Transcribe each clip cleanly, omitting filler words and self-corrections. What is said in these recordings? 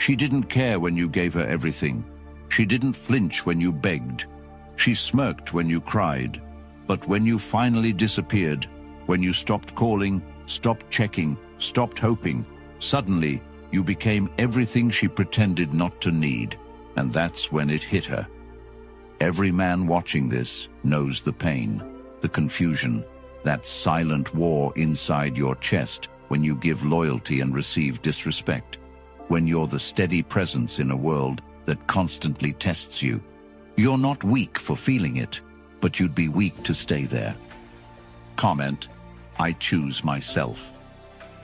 She didn't care when you gave her everything. She didn't flinch when you begged. She smirked when you cried. But when you finally disappeared, when you stopped calling, stopped checking, stopped hoping, suddenly you became everything she pretended not to need, and that's when it hit her. Every man watching this knows the pain, the confusion, that silent war inside your chest when you give loyalty and receive disrespect, when you're the steady presence in a world that constantly tests you. You're not weak for feeling it, but you'd be weak to stay there. Comment, I choose myself.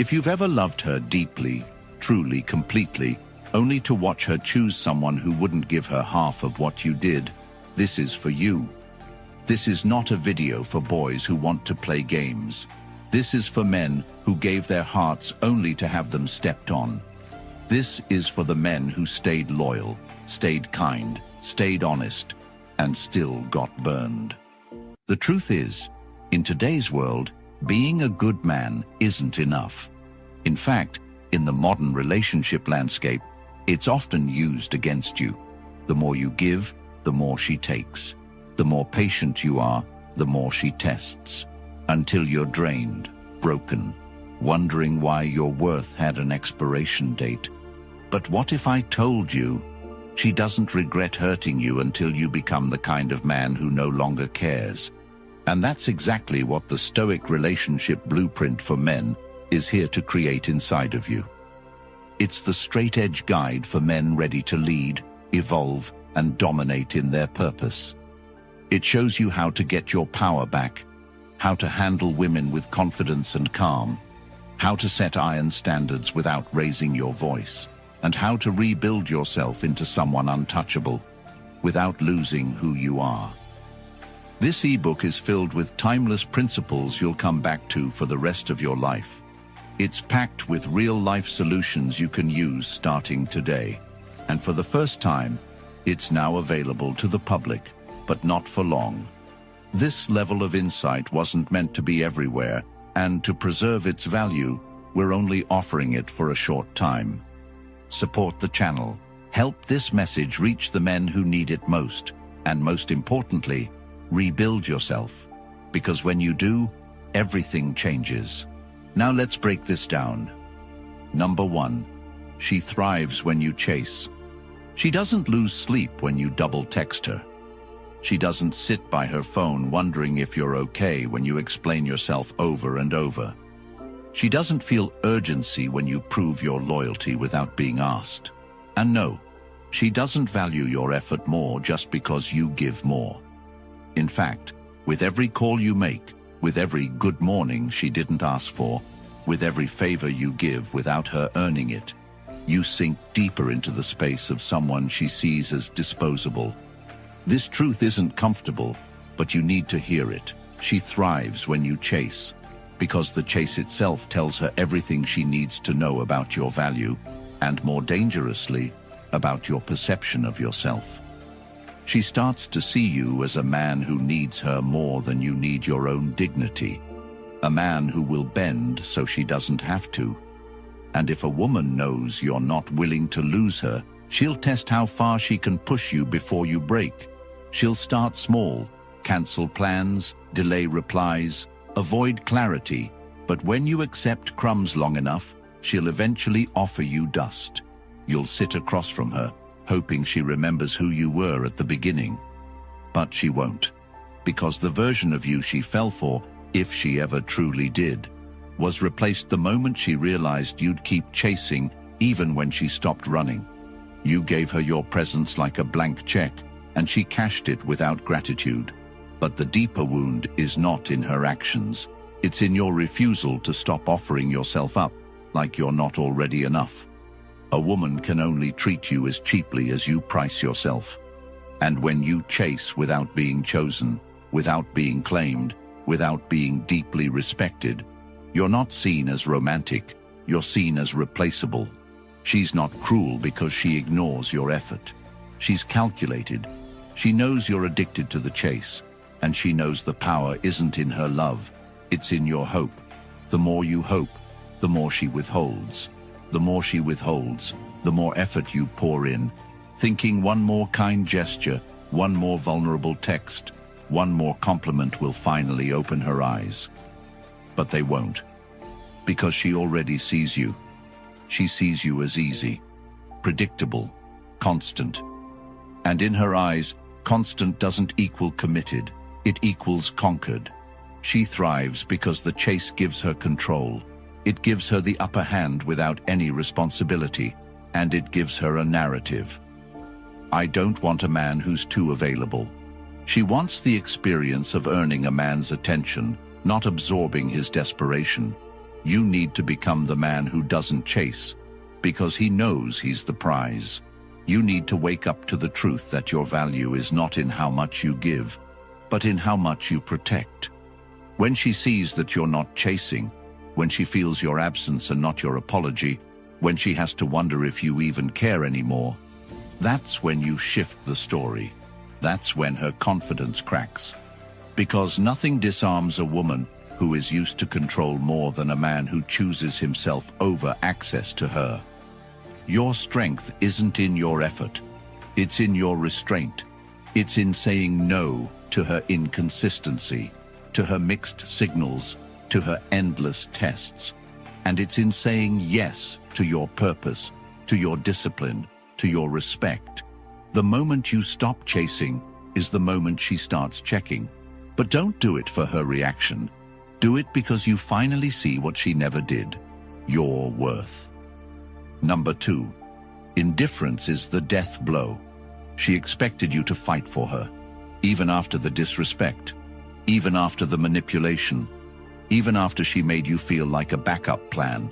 If you've ever loved her deeply, truly, completely, only to watch her choose someone who wouldn't give her half of what you did, this is for you. This is not a video for boys who want to play games. This is for men who gave their hearts only to have them stepped on. This is for the men who stayed loyal, stayed kind, stayed honest, and still got burned. The truth is, in today's world, being a good man isn't enough. In fact, in the modern relationship landscape, it's often used against you. The more you give, the more she takes. The more patient you are, the more she tests, until you're drained, broken, wondering why your worth had an expiration date. But what if I told you she doesn't regret hurting you until you become the kind of man who no longer cares? And that's exactly what the Stoic relationship blueprint for men is here to create inside of you. It's the straight-edge guide for men ready to lead, evolve, and dominate in their purpose. It shows you how to get your power back, how to handle women with confidence and calm, how to set iron standards without raising your voice, and how to rebuild yourself into someone untouchable without losing who you are. This ebook is filled with timeless principles you'll come back to for the rest of your life. It's packed with real-life solutions you can use starting today. And for the first time, it's now available to the public, but not for long. This level of insight wasn't meant to be everywhere, and to preserve its value, we're only offering it for a short time. Support the channel. Help this message reach the men who need it most, and most importantly, rebuild yourself. Because when you do, everything changes. Now let's break this down. Number 1, she thrives when you chase. She doesn't lose sleep when you double text her. She doesn't sit by her phone wondering if you're okay when you explain yourself over and over. She doesn't feel urgency when you prove your loyalty without being asked. And no, she doesn't value your effort more just because you give more. In fact, with every call you make, with every good morning she didn't ask for, with every favor you give without her earning it, you sink deeper into the space of someone she sees as disposable. This truth isn't comfortable, but you need to hear it. She thrives when you chase, because the chase itself tells her everything she needs to know about your value, and more dangerously, about your perception of yourself. She starts to see you as a man who needs her more than you need your own dignity, a man who will bend so she doesn't have to. And if a woman knows you're not willing to lose her, she'll test how far she can push you before you break. She'll start small, cancel plans, delay replies, avoid clarity, but when you accept crumbs long enough, she'll eventually offer you dust. You'll sit across from her, hoping she remembers who you were at the beginning. But she won't, because the version of you she fell for, if she ever truly did, was replaced the moment she realized you'd keep chasing even when she stopped running. You gave her your presence like a blank check, and she cashed it without gratitude. But the deeper wound is not in her actions. It's in your refusal to stop offering yourself up like you're not already enough. A woman can only treat you as cheaply as you price yourself. And when you chase without being chosen, without being claimed, without being deeply respected, you're not seen as romantic, you're seen as replaceable. She's not cruel because she ignores your effort. She's calculated. She knows you're addicted to the chase, and she knows the power isn't in her love, it's in your hope. The more you hope, the more she withholds. the more she withholds, the more effort you pour in, thinking one more kind gesture, one more vulnerable text, one more compliment will finally open her eyes. But they won't, because she already sees you. She sees you as easy, predictable, constant. And in her eyes, constant doesn't equal committed, it equals conquered. She thrives because the chase gives her control. It gives her the upper hand without any responsibility, and it gives her a narrative. I don't want a man who's too available. She wants the experience of earning a man's attention, not absorbing his desperation. You need to become the man who doesn't chase, because he knows he's the prize. You need to wake up to the truth that your value is not in how much you give, but in how much you protect. When she sees that you're not chasing, when she feels your absence and not your apology, when she has to wonder if you even care anymore, that's when you shift the story. That's when her confidence cracks. Because nothing disarms a woman who is used to control more than a man who chooses himself over access to her. Your strength isn't in your effort. It's in your restraint. It's in saying no to her inconsistency, to her mixed signals, to her endless tests. And it's in saying yes to your purpose, to your discipline, to your respect. The moment you stop chasing is the moment she starts checking. But don't do it for her reaction. Do it because you finally see what she never did, your worth. Number 2, indifference is the death blow. She expected you to fight for her, even after the disrespect, even after the manipulation, even after she made you feel like a backup plan.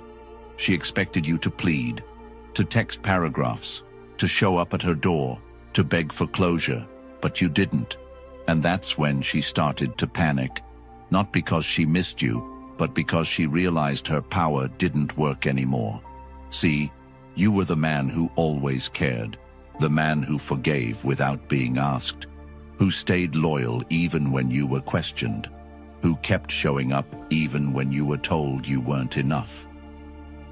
She expected you to plead, to text paragraphs, to show up at her door, to beg for closure, but you didn't. And that's when she started to panic, not because she missed you, but because she realized her power didn't work anymore. See, you were the man who always cared, the man who forgave without being asked, who stayed loyal even when you were questioned, who kept showing up even when you were told you weren't enough.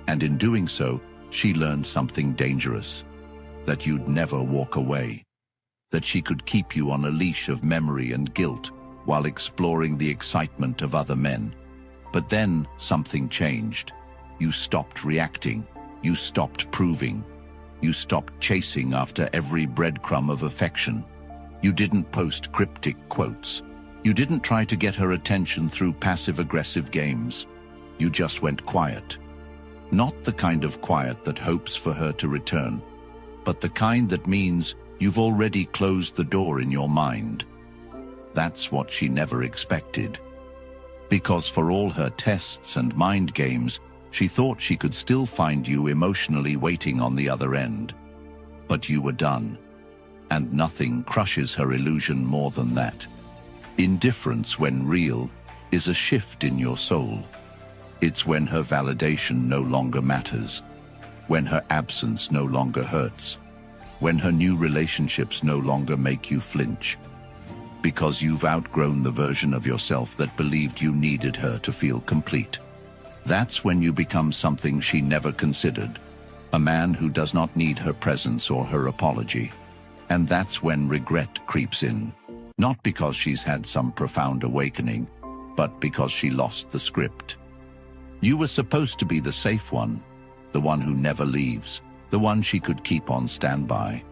And in doing so, she learned something dangerous, that you'd never walk away, that she could keep you on a leash of memory and guilt while exploring the excitement of other men. But then something changed. You stopped reacting. You stopped proving. You stopped chasing after every breadcrumb of affection. You didn't post cryptic quotes. You didn't try to get her attention through passive-aggressive games. You just went quiet. Not the kind of quiet that hopes for her to return, but the kind that means you've already closed the door in your mind. That's what she never expected. Because for all her tests and mind games, she thought she could still find you emotionally waiting on the other end. But you were done. And nothing crushes her illusion more than that. Indifference, when real, is a shift in your soul. It's when her validation no longer matters, when her absence no longer hurts, when her new relationships no longer make you flinch. Because you've outgrown the version of yourself that believed you needed her to feel complete. That's when you become something she never considered, a man who does not need her presence or her apology. And that's when regret creeps in, not because she's had some profound awakening, but because she lost the script. You were supposed to be the safe one, the one who never leaves, the one she could keep on standby.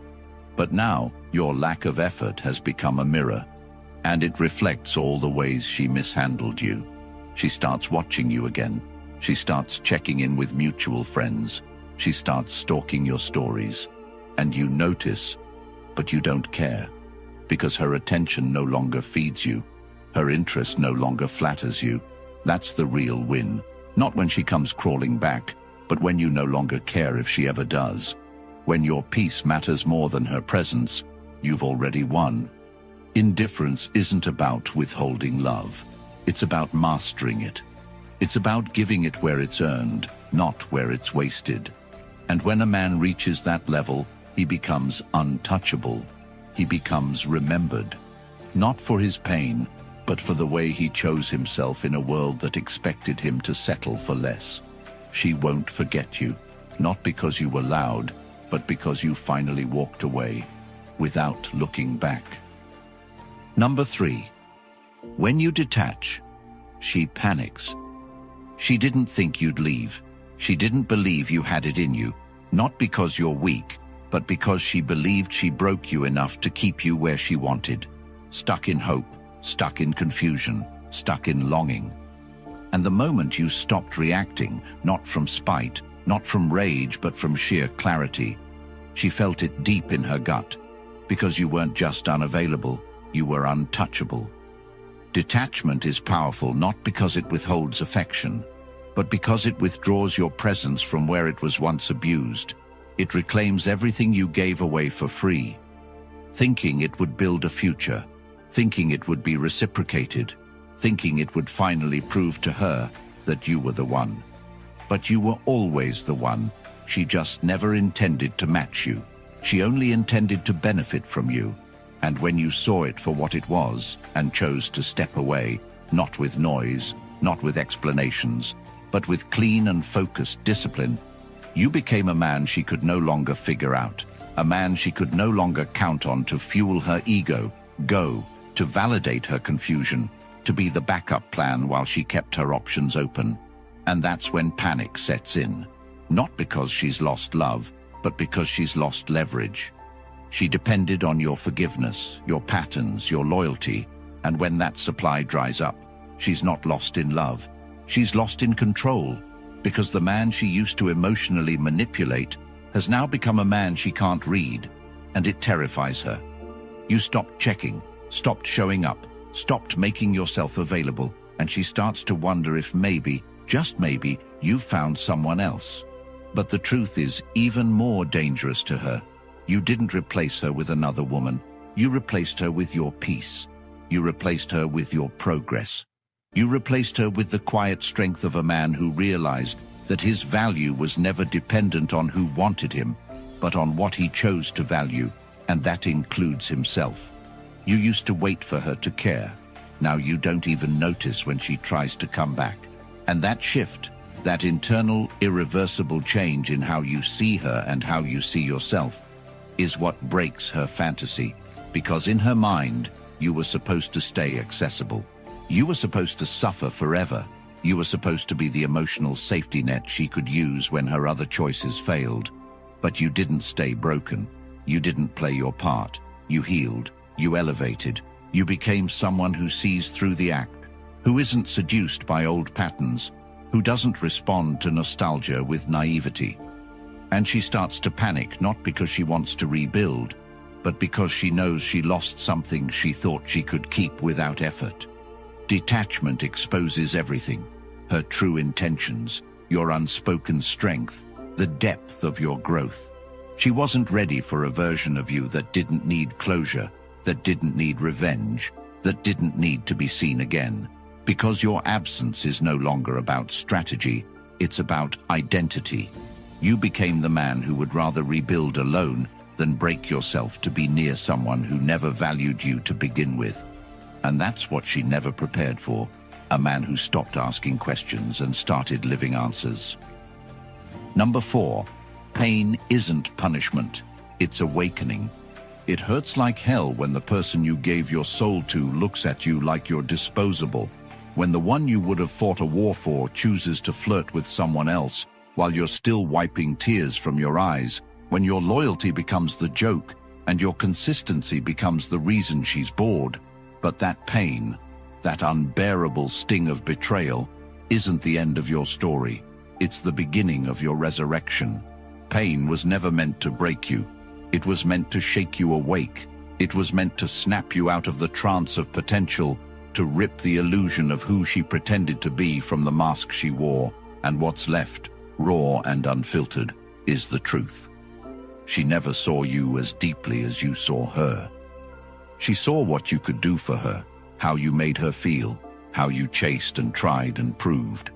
But now, your lack of effort has become a mirror, and it reflects all the ways she mishandled you. She starts watching you again. She starts checking in with mutual friends. She starts stalking your stories. And you notice, but you don't care, because her attention no longer feeds you. Her interest no longer flatters you. That's the real win. Not when she comes crawling back, but when you no longer care if she ever does. When your peace matters more than her presence, you've already won. Indifference isn't about withholding love. It's about mastering it. It's about giving it where it's earned, not where it's wasted. And when a man reaches that level, he becomes untouchable. He becomes remembered, not for his pain, but for the way he chose himself in a world that expected him to settle for less. She won't forget you, not because you were loud, but because you finally walked away, without looking back. Number 3. When you detach, she panics. She didn't think you'd leave. She didn't believe you had it in you, not because you're weak, but because she believed she broke you enough to keep you where she wanted, stuck in hope, stuck in confusion, stuck in longing. And the moment you stopped reacting, not from spite, not from rage, but from sheer clarity, she felt it deep in her gut, because you weren't just unavailable, you were untouchable. Detachment is powerful not because it withholds affection, but because it withdraws your presence from where it was once abused. It reclaims everything you gave away for free, thinking it would build a future, thinking it would be reciprocated, thinking it would finally prove to her that you were the one. But you were always the one. She just never intended to match you. She only intended to benefit from you. And when you saw it for what it was and chose to step away, not with noise, not with explanations, but with clean and focused discipline, you became a man she could no longer figure out, a man she could no longer count on to fuel her ego, to validate her confusion, to be the backup plan while she kept her options open. And that's when panic sets in, not because she's lost love, but because she's lost leverage. She depended on your forgiveness, your patterns, your loyalty, and when that supply dries up, she's not lost in love. She's lost in control, because the man she used to emotionally manipulate has now become a man she can't read, and it terrifies her. You stopped checking, stopped showing up, stopped making yourself available, and she starts to wonder if maybe, just maybe, you've found someone else. But the truth is even more dangerous to her. You didn't replace her with another woman. You replaced her with your peace. You replaced her with your progress. You replaced her with the quiet strength of a man who realized that his value was never dependent on who wanted him, but on what he chose to value, and that includes himself. You used to wait for her to care. Now you don't even notice when she tries to come back. And that shift, that internal, irreversible change in how you see her and how you see yourself, is what breaks her fantasy, because in her mind, you were supposed to stay accessible. You were supposed to suffer forever. You were supposed to be the emotional safety net she could use when her other choices failed. But you didn't stay broken. You didn't play your part. You healed. You elevated. You became someone who sees through the act, who isn't seduced by old patterns, who doesn't respond to nostalgia with naivety. And she starts to panic not because she wants to rebuild, but because she knows she lost something she thought she could keep without effort. Detachment exposes everything, her true intentions, your unspoken strength, the depth of your growth. She wasn't ready for a version of you that didn't need closure, that didn't need revenge, that didn't need to be seen again. Because your absence is no longer about strategy, it's about identity. You became the man who would rather rebuild alone than break yourself to be near someone who never valued you to begin with. And that's what she never prepared for, a man who stopped asking questions and started living answers. Number 4, pain isn't punishment, it's awakening. It hurts like hell when the person you gave your soul to looks at you like you're disposable, when the one you would have fought a war for chooses to flirt with someone else while you're still wiping tears from your eyes, when your loyalty becomes the joke and your consistency becomes the reason she's bored. But that pain, that unbearable sting of betrayal, isn't the end of your story. It's the beginning of your resurrection. Pain was never meant to break you. It was meant to shake you awake. It was meant to snap you out of the trance of potential, to rip the illusion of who she pretended to be from the mask she wore, and what's left, raw and unfiltered, is the truth. She never saw you as deeply as you saw her. She saw what you could do for her, how you made her feel, how you chased and tried and proved.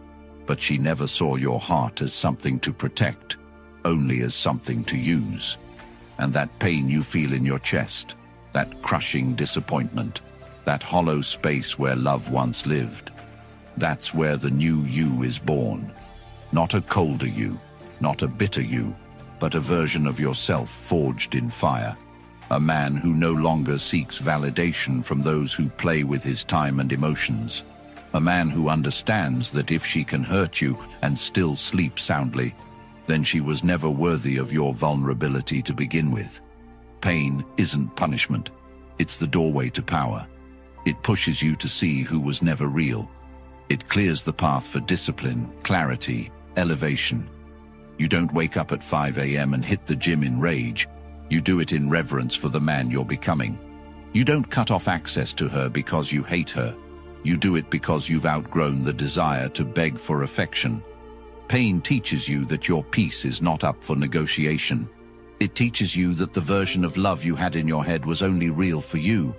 But she never saw your heart as something to protect, only as something to use. And that pain you feel in your chest, that crushing disappointment, that hollow space where love once lived, that's where the new you is born. Not a colder you, not a bitter you, but a version of yourself forged in fire. A man who no longer seeks validation from those who play with his time and emotions. A man who understands that if she can hurt you and still sleep soundly, then she was never worthy of your vulnerability to begin with. Pain isn't punishment. It's the doorway to power. It pushes you to see who was never real. It clears the path for discipline, clarity, elevation. You don't wake up at 5 a.m. and hit the gym in rage. You do it in reverence for the man you're becoming. You don't cut off access to her because you hate her. You do it because you've outgrown the desire to beg for affection. Pain teaches you that your peace is not up for negotiation. It teaches you that the version of love you had in your head was only real for you.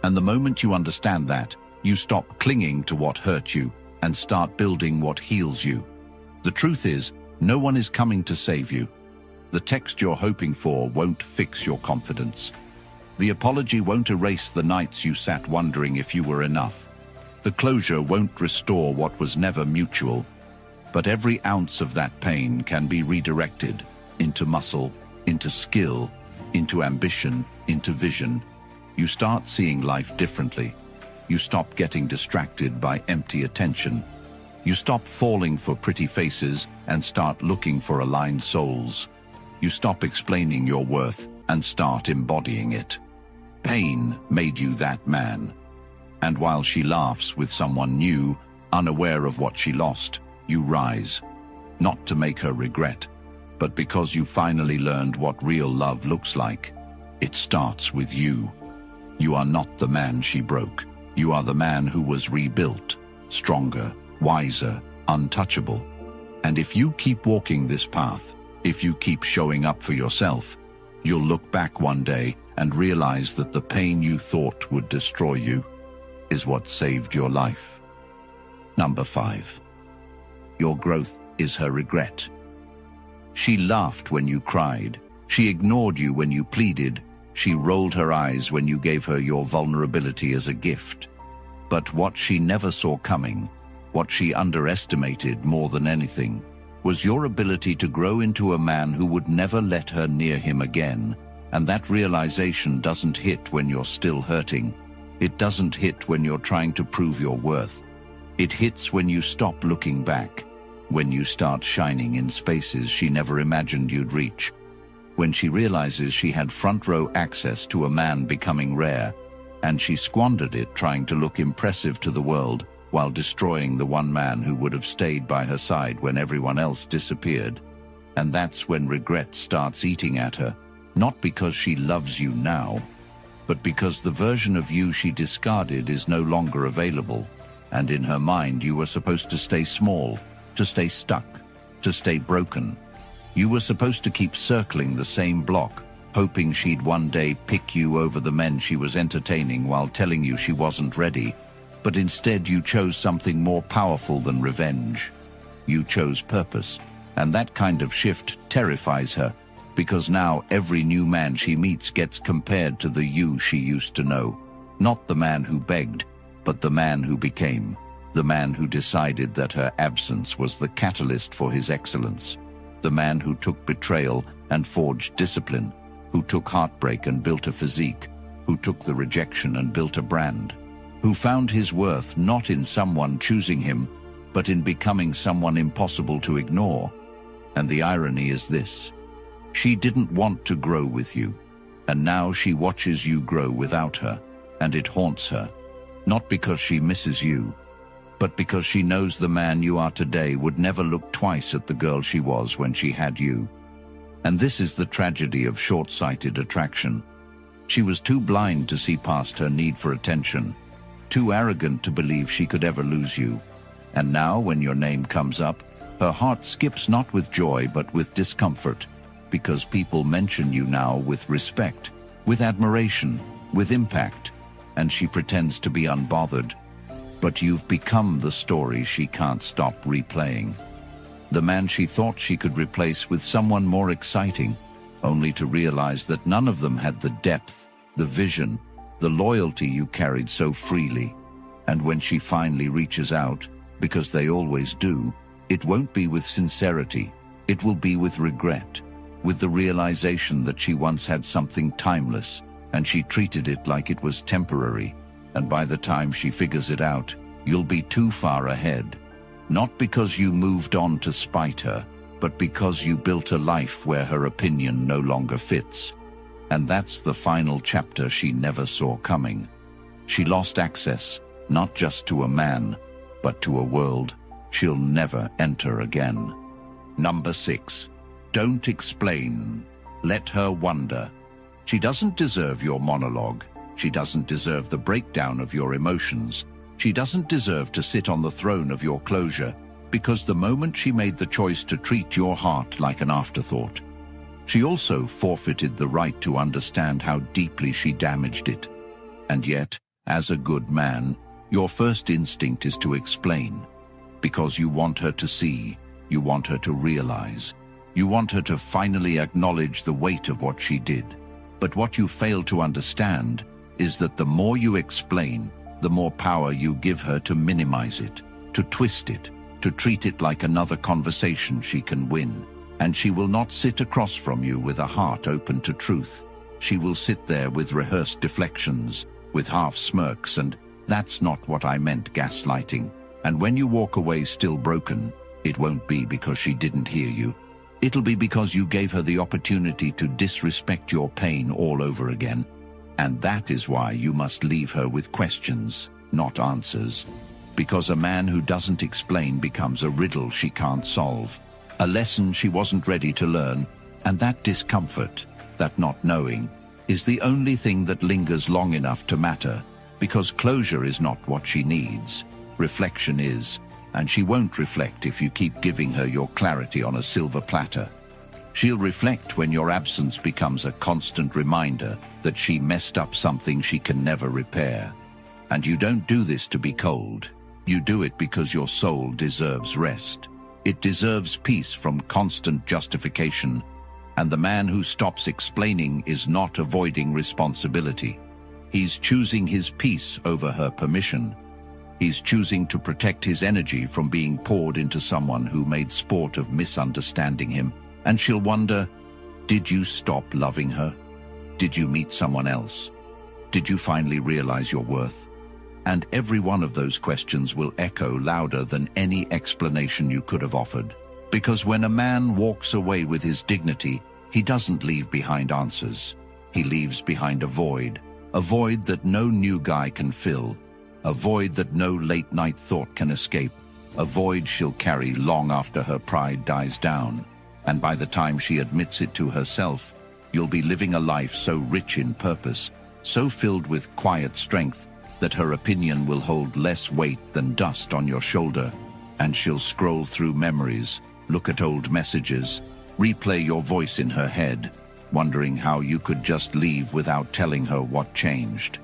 And the moment you understand that, you stop clinging to what hurt you and start building what heals you. The truth is, no one is coming to save you. The text you're hoping for won't fix your confidence. The apology won't erase the nights you sat wondering if you were enough. The closure won't restore what was never mutual. But every ounce of that pain can be redirected into muscle, into skill, into ambition, into vision. You start seeing life differently. You stop getting distracted by empty attention. You stop falling for pretty faces and start looking for aligned souls. You stop explaining your worth and start embodying it. Pain made you that man. And while she laughs with someone new, unaware of what she lost, you rise, not to make her regret, but because you finally learned what real love looks like. It starts with you. You are not the man she broke. You are the man who was rebuilt, stronger, wiser, untouchable. And if you keep walking this path, if you keep showing up for yourself, you'll look back one day and realize that the pain you thought would destroy you is what saved your life. Number 5. Your growth is her regret. She laughed when you cried. She ignored you when you pleaded. She rolled her eyes when you gave her your vulnerability as a gift. But what she never saw coming, what she underestimated more than anything, was your ability to grow into a man who would never let her near him again. And that realization doesn't hit when you're still hurting. It doesn't hit when you're trying to prove your worth. It hits when you stop looking back, when you start shining in spaces she never imagined you'd reach, when she realizes she had front-row access to a man becoming rare, and she squandered it trying to look impressive to the world while destroying the one man who would have stayed by her side when everyone else disappeared. And that's when regret starts eating at her, not because she loves you now, but because the version of you she discarded is no longer available, and in her mind you were supposed to stay small, to stay stuck, to stay broken. You were supposed to keep circling the same block, hoping she'd one day pick you over the men she was entertaining while telling you she wasn't ready. But instead you chose something more powerful than revenge. You chose purpose, and that kind of shift terrifies her, because now every new man she meets gets compared to the you she used to know. Not the man who begged, but the man who became, the man who decided that her absence was the catalyst for his excellence, the man who took betrayal and forged discipline, who took heartbreak and built a physique, who took the rejection and built a brand, who found his worth not in someone choosing him, but in becoming someone impossible to ignore. And the irony is this: she didn't want to grow with you, and now she watches you grow without her, and it haunts her, not because she misses you, but because she knows the man you are today would never look twice at the girl she was when she had you. And this is the tragedy of short-sighted attraction. She was too blind to see past her need for attention, too arrogant to believe she could ever lose you. And now, when your name comes up, her heart skips not with joy but with discomfort, because people mention you now with respect, with admiration, with impact, and she pretends to be unbothered. But you've become the story she can't stop replaying. The man she thought she could replace with someone more exciting, only to realize that none of them had the depth, the vision, the loyalty you carried so freely. And when she finally reaches out, because they always do, it won't be with sincerity, It will be with regret, with the realization that she once had something timeless, and she treated it like it was temporary, and by the time she figures it out, you'll be too far ahead. Not because you moved on to spite her, but because you built a life where her opinion no longer fits. And that's the final chapter she never saw coming. She lost access, not just to a man, but to a world she'll never enter again. Number 6. Don't explain. Let her wonder. She doesn't deserve your monologue. She doesn't deserve the breakdown of your emotions. She doesn't deserve to sit on the throne of your closure, because the moment she made the choice to treat your heart like an afterthought, she also forfeited the right to understand how deeply she damaged it. And yet, as a good man, your first instinct is to explain, because you want her to see, you want her to realize, you want her to finally acknowledge the weight of what she did. But what you fail to understand is that the more you explain, the more power you give her to minimize it, to twist it, to treat it like another conversation she can win. And she will not sit across from you with a heart open to truth. She will sit there with rehearsed deflections, with half smirks, and "That's not what I meant" gaslighting. And when you walk away still broken, it won't be because she didn't hear you. It'll be because you gave her the opportunity to disrespect your pain all over again. And that is why you must leave her with questions, not answers. Because a man who doesn't explain becomes a riddle she can't solve, a lesson she wasn't ready to learn, and that discomfort, that not knowing, is the only thing that lingers long enough to matter, because closure is not what she needs. Reflection is, and she won't reflect if you keep giving her your clarity on a silver platter. She'll reflect when your absence becomes a constant reminder that she messed up something she can never repair. And you don't do this to be cold. You do it because your soul deserves rest. It deserves peace from constant justification. And the man who stops explaining is not avoiding responsibility. He's choosing his peace over her permission. He's choosing to protect his energy from being poured into someone who made sport of misunderstanding him. And she'll wonder, did you stop loving her? Did you meet someone else? Did you finally realize your worth? And every one of those questions will echo louder than any explanation you could have offered. Because when a man walks away with his dignity, he doesn't leave behind answers. He leaves behind a void that no new guy can fill, a void that no late-night thought can escape, a void she'll carry long after her pride dies down. And by the time she admits it to herself, you'll be living a life so rich in purpose, so filled with quiet strength, that her opinion will hold less weight than dust on your shoulder, and she'll scroll through memories, look at old messages, replay your voice in her head, wondering how you could just leave without telling her what changed.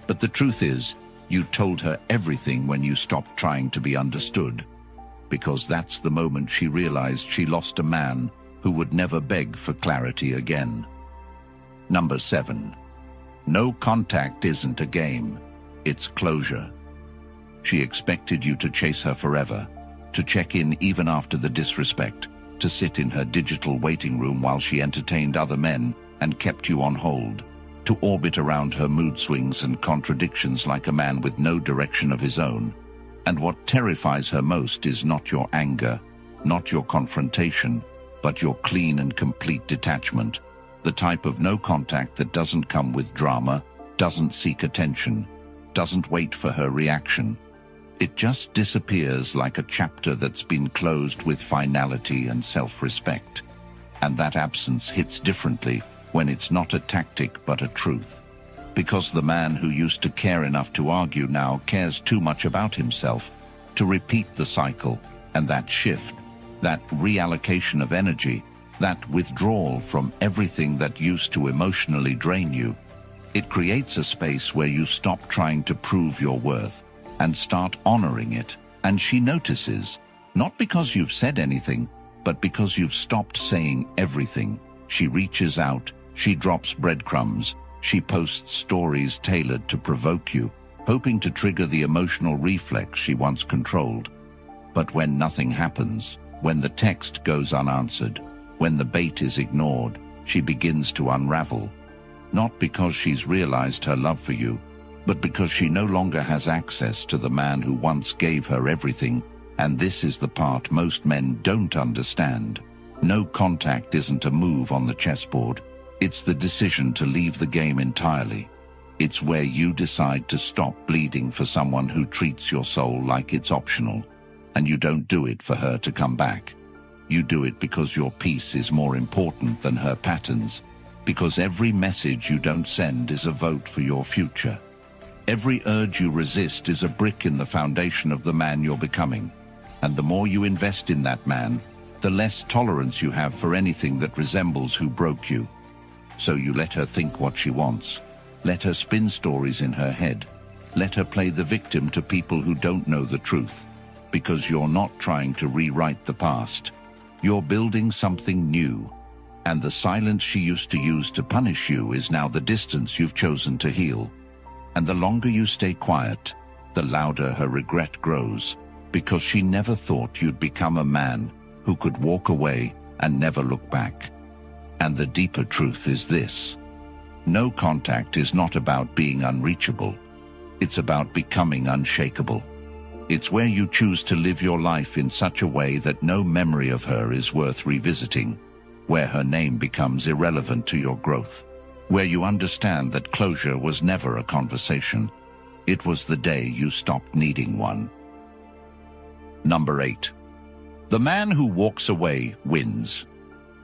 But the truth is, you told her everything when you stopped trying to be understood, because that's the moment she realized she lost a man who would never beg for clarity again. Number 7. No contact isn't a game. It's closure. She expected you to chase her forever, to check in even after the disrespect, to sit in her digital waiting room while she entertained other men and kept you on hold, to orbit around her mood swings and contradictions like a man with no direction of his own. And what terrifies her most is not your anger, not your confrontation, but your clean and complete detachment, the type of no contact that doesn't come with drama, doesn't seek attention, doesn't wait for her reaction. It just disappears like a chapter that's been closed with finality and self-respect. And that absence hits differently when it's not a tactic but a truth. Because the man who used to care enough to argue now cares too much about himself to repeat the cycle, and that shift, that reallocation of energy, that withdrawal from everything that used to emotionally drain you, it creates a space where you stop trying to prove your worth and start honoring it. And she notices, not because you've said anything, but because you've stopped saying everything. She reaches out, she drops breadcrumbs, she posts stories tailored to provoke you, hoping to trigger the emotional reflex she once controlled. But when nothing happens, When the text goes unanswered, when the bait is ignored, she begins to unravel. Not because she's realized her love for you, but because she no longer has access to the man who once gave her everything. And this is the part most men don't understand. No contact isn't a move on the chessboard. It's the decision to leave the game entirely. It's where you decide to stop bleeding for someone who treats your soul like it's optional. And you don't do it for her to come back. You do it because your peace is more important than her patterns. Because every message you don't send is a vote for your future. Every urge you resist is a brick in the foundation of the man you're becoming. And the more you invest in that man, the less tolerance you have for anything that resembles who broke you. So you let her think what she wants. Let her spin stories in her head. Let her play the victim to people who don't know the truth. Because you're not trying to rewrite the past. You're building something new. And the silence she used to use to punish you is now the distance you've chosen to heal. And the longer you stay quiet, the louder her regret grows, because she never thought you'd become a man who could walk away and never look back. And the deeper truth is this: no contact is not about being unreachable. It's about becoming unshakable. It's where you choose to live your life in such a way that no memory of her is worth revisiting, where her name becomes irrelevant to your growth, where you understand that closure was never a conversation. It was the day you stopped needing one. Number 8. The man who walks away wins.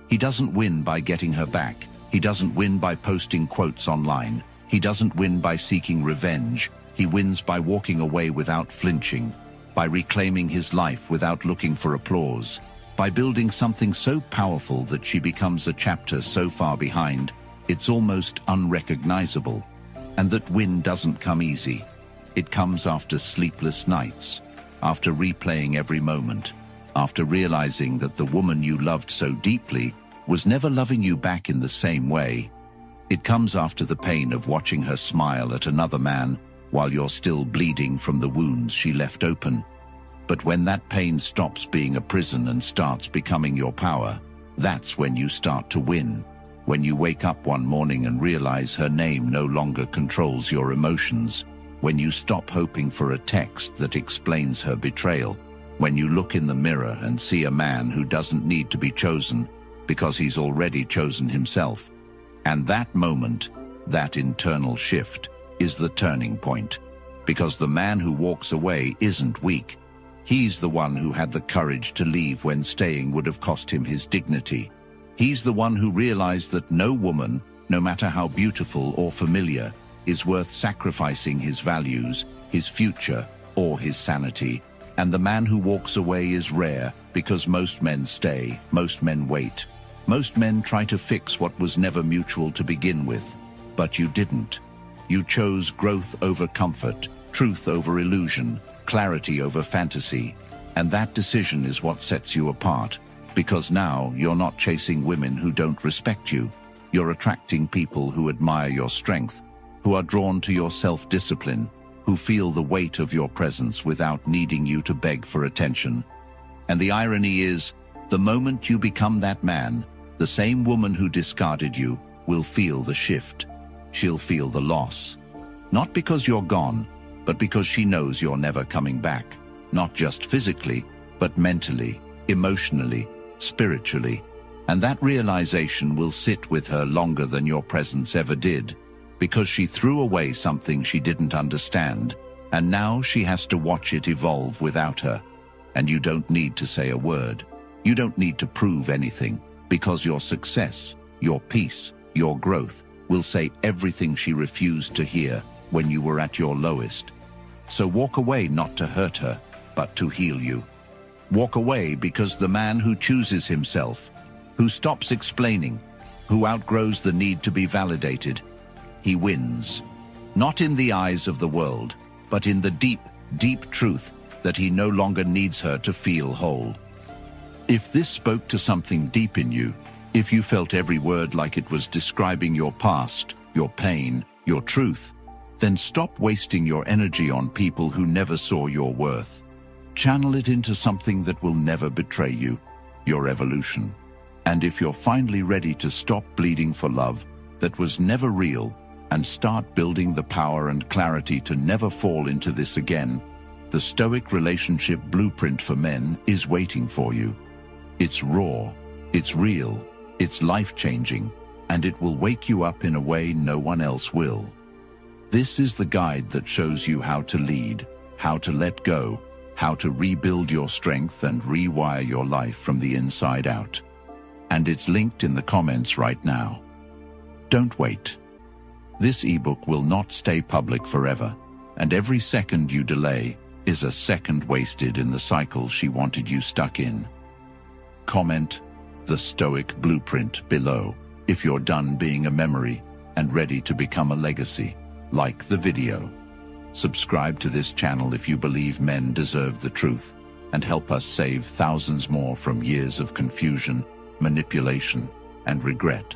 He doesn't win by getting her back. He doesn't win by posting quotes online. He doesn't win by seeking revenge. He wins by walking away without flinching, by reclaiming his life without looking for applause, by building something so powerful that she becomes a chapter so far behind it's almost unrecognizable. And that win doesn't come easy. It comes after sleepless nights, after replaying every moment, after realizing that the woman you loved so deeply was never loving you back in the same way. It comes after the pain of watching her smile at another man while you're still bleeding from the wounds she left open. But when that pain stops being a prison and starts becoming your power, that's when you start to win. When you wake up one morning and realize her name no longer controls your emotions. When you stop hoping for a text that explains her betrayal. When you look in the mirror and see a man who doesn't need to be chosen because he's already chosen himself. And that moment, that internal shift, is the turning point. Because the man who walks away isn't weak. He's the one who had the courage to leave when staying would have cost him his dignity. He's the one who realized that no woman, no matter how beautiful or familiar, is worth sacrificing his values, his future, or his sanity. And the man who walks away is rare, because most men stay, most men wait. Most men try to fix what was never mutual to begin with. But you didn't. You chose growth over comfort, truth over illusion, clarity over fantasy. And that decision is what sets you apart. Because now you're not chasing women who don't respect you. You're attracting people who admire your strength, who are drawn to your self-discipline, who feel the weight of your presence without needing you to beg for attention. And the irony is, the moment you become that man, the same woman who discarded you will feel the shift. She'll feel the loss. Not because you're gone, but because she knows you're never coming back. Not just physically, but mentally, emotionally, spiritually. And that realization will sit with her longer than your presence ever did, because she threw away something she didn't understand, and now she has to watch it evolve without her. And you don't need to say a word. You don't need to prove anything, because your success, your peace, your growth will say everything she refused to hear when you were at your lowest. So walk away not to hurt her, but to heal you. Walk away because the man who chooses himself, who stops explaining, who outgrows the need to be validated, he wins. Not in the eyes of the world, but in the deep, deep truth that he no longer needs her to feel whole. If this spoke to something deep in you, if you felt every word like it was describing your past, your pain, your truth, then stop wasting your energy on people who never saw your worth. Channel it into something that will never betray you, your evolution. And if you're finally ready to stop bleeding for love that was never real and start building the power and clarity to never fall into this again, the Stoic relationship blueprint for men is waiting for you. It's raw, it's real, it's life-changing, and it will wake you up in a way no one else will. This is the guide that shows you how to lead, how to let go, how to rebuild your strength and rewire your life from the inside out. And it's linked in the comments right now. Don't wait. This ebook will not stay public forever, and every second you delay is a second wasted in the cycle she wanted you stuck in. Comment the Stoic Blueprint below if you're done being a memory and ready to become a legacy. Like the video. Subscribe to this channel if you believe men deserve the truth, and help us save thousands more from years of confusion, manipulation, and regret.